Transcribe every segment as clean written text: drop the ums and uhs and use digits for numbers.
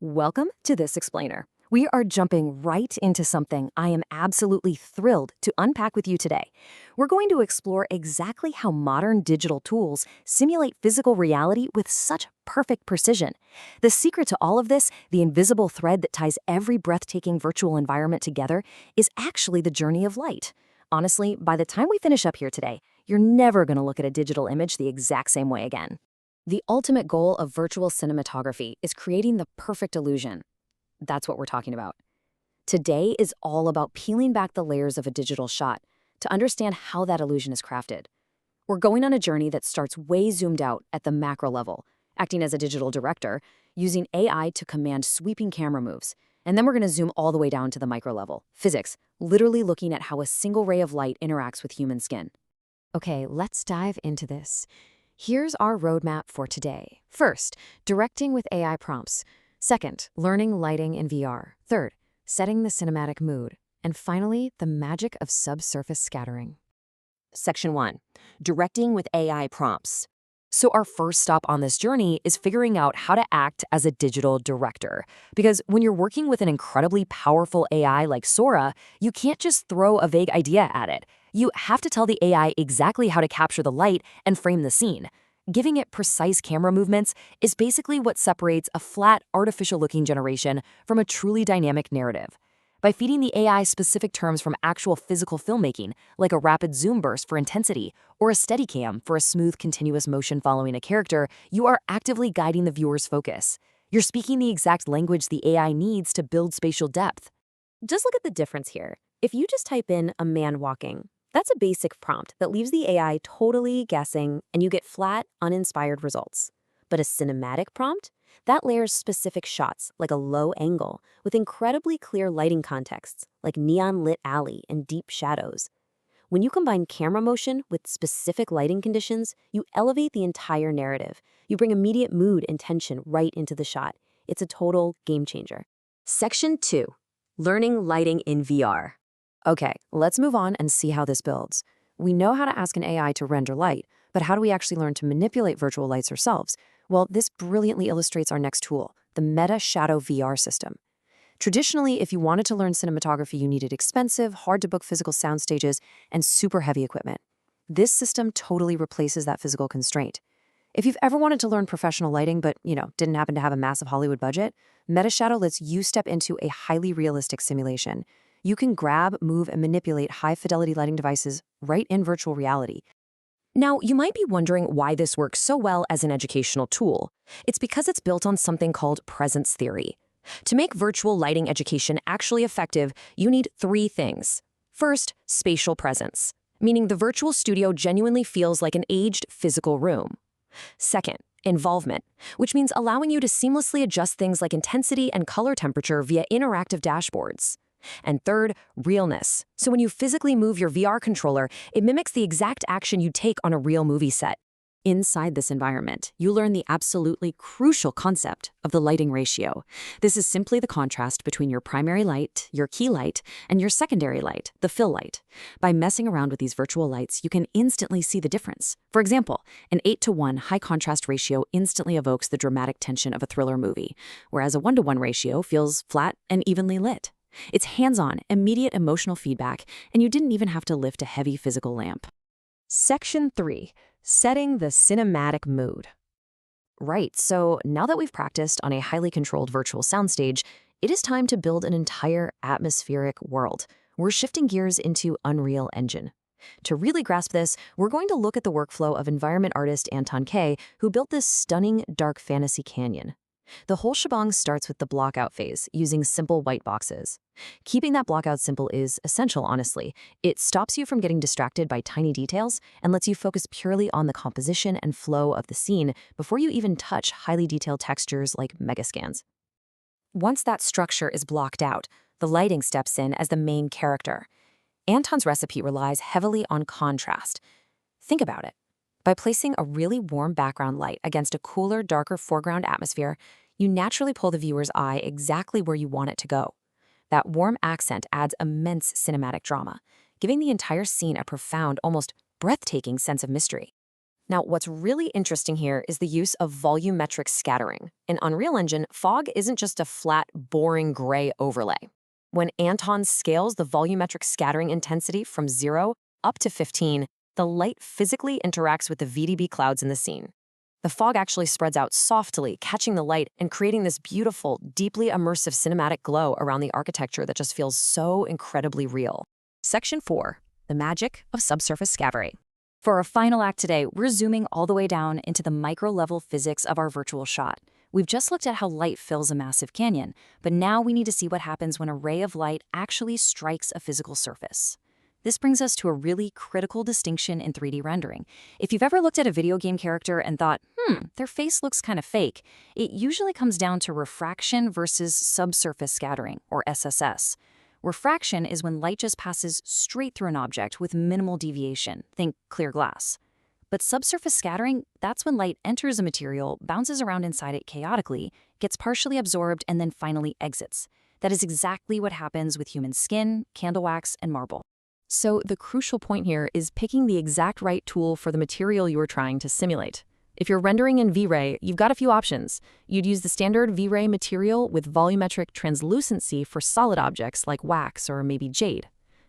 Welcome to This Explainer. We are jumping right into something I am absolutely thrilled to unpack with you today. We're going to explore exactly how modern digital tools simulate physical reality with such perfect precision. The secret to all of this, the invisible thread that ties every breathtaking virtual environment together, is actually the journey of light. Honestly, by the time we finish up here today, you're never going to look at a digital image the exact same way again. The ultimate goal of virtual cinematography is creating the perfect illusion. That's what we're talking about. Today is all about peeling back the layers of a digital shot to understand how that illusion is crafted. We're going on a journey that starts way zoomed out at the macro level, acting as a digital director, using AI to command sweeping camera moves. And then we're going to zoom all the way down to the micro level, physics, literally looking at how a single ray of light interacts with human skin. Okay, let's dive into this. Here's our roadmap for today. First, directing with AI prompts. Second, learning lighting in VR. Third, setting the cinematic mood. And finally, the magic of subsurface scattering. Section 1. Directing with AI prompts. So our first stop on this journey is figuring out how to act as a digital director. Because when you're working with an incredibly powerful AI like Sora, you can't just throw a vague idea at it. You have to tell the AI exactly how to capture the light and frame the scene. Giving it precise camera movements is basically what separates a flat, artificial-looking generation from a truly dynamic narrative. By feeding the AI specific terms from actual physical filmmaking, like a rapid zoom burst for intensity or a Steadicam for a smooth, continuous motion following a character, you are actively guiding the viewer's focus. You're speaking the exact language the AI needs to build spatial depth. Just look at the difference here. If you just type in a man walking, that's a basic prompt that leaves the AI totally guessing and you get flat, uninspired results. But a cinematic prompt? That layers specific shots, like a low angle, with incredibly clear lighting contexts, like neon-lit alley and deep shadows. When you combine camera motion with specific lighting conditions, you elevate the entire narrative. You bring immediate mood and tension right into the shot. It's a total game changer. Section 2. Learning lighting in VR. Okay, let's move on and see how this builds. We know how to ask an AI to render light, but how do we actually learn to manipulate virtual lights ourselves? Well, this brilliantly illustrates our next tool, the Meta Shadow VR system. Traditionally, if you wanted to learn cinematography, you needed expensive, hard-to-book physical sound stages and super heavy equipment. This system totally replaces that physical constraint. If you've ever wanted to learn professional lighting but, didn't happen to have a massive Hollywood budget, Meta Shadow lets you step into a highly realistic simulation. You can grab, move, and manipulate high-fidelity lighting devices right in virtual reality. Now, you might be wondering why this works so well as an educational tool. It's because it's built on something called presence theory. To make virtual lighting education actually effective, you need 3 things. First, spatial presence, meaning the virtual studio genuinely feels like an aged physical room. Second, involvement, which means allowing you to seamlessly adjust things like intensity and color temperature via interactive dashboards. And third, realness. So when you physically move your VR controller, it mimics the exact action you'd take on a real movie set. Inside this environment, you learn the absolutely crucial concept of the lighting ratio. This is simply the contrast between your primary light, your key light, and your secondary light, the fill light. By messing around with these virtual lights, you can instantly see the difference. For example, an 8:1 high contrast ratio instantly evokes the dramatic tension of a thriller movie, whereas a 1:1 ratio feels flat and evenly lit. It's hands-on, immediate emotional feedback, and you didn't even have to lift a heavy physical lamp. Section 3. Setting the cinematic mood. Right, so now that we've practiced on a highly controlled virtual soundstage, it is time to build an entire atmospheric world. We're shifting gears into Unreal Engine. To really grasp this, we're going to look at the workflow of environment artist Anton Kay, who built this stunning dark fantasy canyon. The whole shebang starts with the blockout phase, using simple white boxes. Keeping that blockout simple is essential, honestly. It stops you from getting distracted by tiny details and lets you focus purely on the composition and flow of the scene before you even touch highly detailed textures like megascans. Once that structure is blocked out, the lighting steps in as the main character. Anton's recipe relies heavily on contrast. Think about it. By placing a really warm background light against a cooler, darker foreground atmosphere, you naturally pull the viewer's eye exactly where you want it to go. That warm accent adds immense cinematic drama, giving the entire scene a profound, almost breathtaking sense of mystery. Now, what's really interesting here is the use of volumetric scattering. In Unreal Engine, fog isn't just a flat, boring gray overlay. When Anton scales the volumetric scattering intensity from 0 up to 15, the light physically interacts with the VDB clouds in the scene. The fog actually spreads out softly, catching the light and creating this beautiful, deeply immersive cinematic glow around the architecture that just feels so incredibly real. Section 4. The magic of subsurface scattering. For our final act today, we're zooming all the way down into the micro-level physics of our virtual shot. We've just looked at how light fills a massive canyon, but now we need to see what happens when a ray of light actually strikes a physical surface. This brings us to a really critical distinction in 3D rendering. If you've ever looked at a video game character and thought, their face looks kind of fake, it usually comes down to refraction versus subsurface scattering, or SSS. Refraction is when light just passes straight through an object with minimal deviation, think clear glass. But subsurface scattering, that's when light enters a material, bounces around inside it chaotically, gets partially absorbed, and then finally exits. That is exactly what happens with human skin, candle wax, and marble. So the crucial point here is picking the exact right tool for the material you are trying to simulate. If you're rendering in V-Ray, you've got a few options. You'd use the standard V-Ray material with volumetric translucency for solid objects like wax or maybe jade.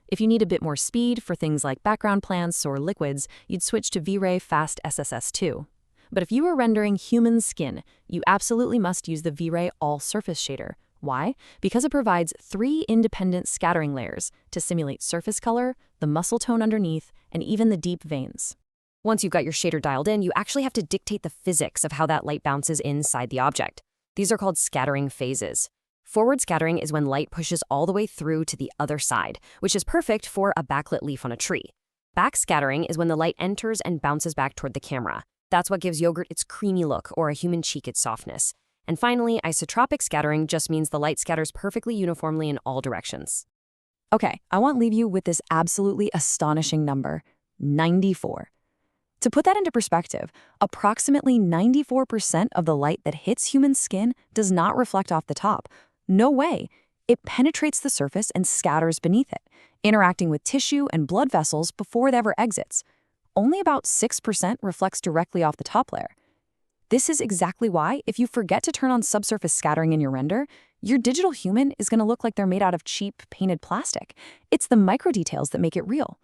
If you need a bit more speed for things like background plants or liquids, you'd switch to V-Ray Fast SSS2. But if you are rendering human skin, you absolutely must use the V-Ray All Surface Shader. Why? Because it provides 3 independent scattering layers to simulate surface color, the muscle tone underneath, and even the deep veins. Once you've got your shader dialed in, you actually have to dictate the physics of how that light bounces inside the object. These are called scattering phases. Forward scattering is when light pushes all the way through to the other side, which is perfect for a backlit leaf on a tree. Back scattering is when the light enters and bounces back toward the camera. That's what gives yogurt its creamy look or a human cheek its softness. And finally, isotropic scattering just means the light scatters perfectly uniformly in all directions. Okay, I want to leave you with this absolutely astonishing number, 94. To put that into perspective, approximately 94% of the light that hits human skin does not reflect off the top. No way. It penetrates the surface and scatters beneath it, interacting with tissue and blood vessels before it ever exits. Only about 6% reflects directly off the top layer. This is exactly why, if you forget to turn on subsurface scattering in your render, your digital human is going to look like they're made out of cheap, painted plastic. It's the micro details that make it real.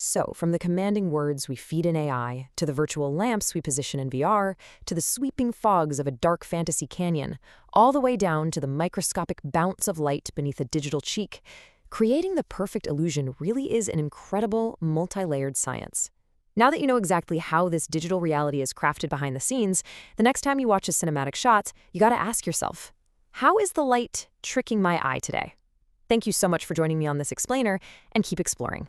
So, from the commanding words we feed in AI, to the virtual lamps we position in VR, to the sweeping fogs of a dark fantasy canyon, all the way down to the microscopic bounce of light beneath a digital cheek, creating the perfect illusion really is an incredible, multi-layered science. Now that you know exactly how this digital reality is crafted behind the scenes, the next time you watch a cinematic shot, you gotta ask yourself, how is the light tricking my eye today? Thank you so much for joining me on this explainer, and keep exploring.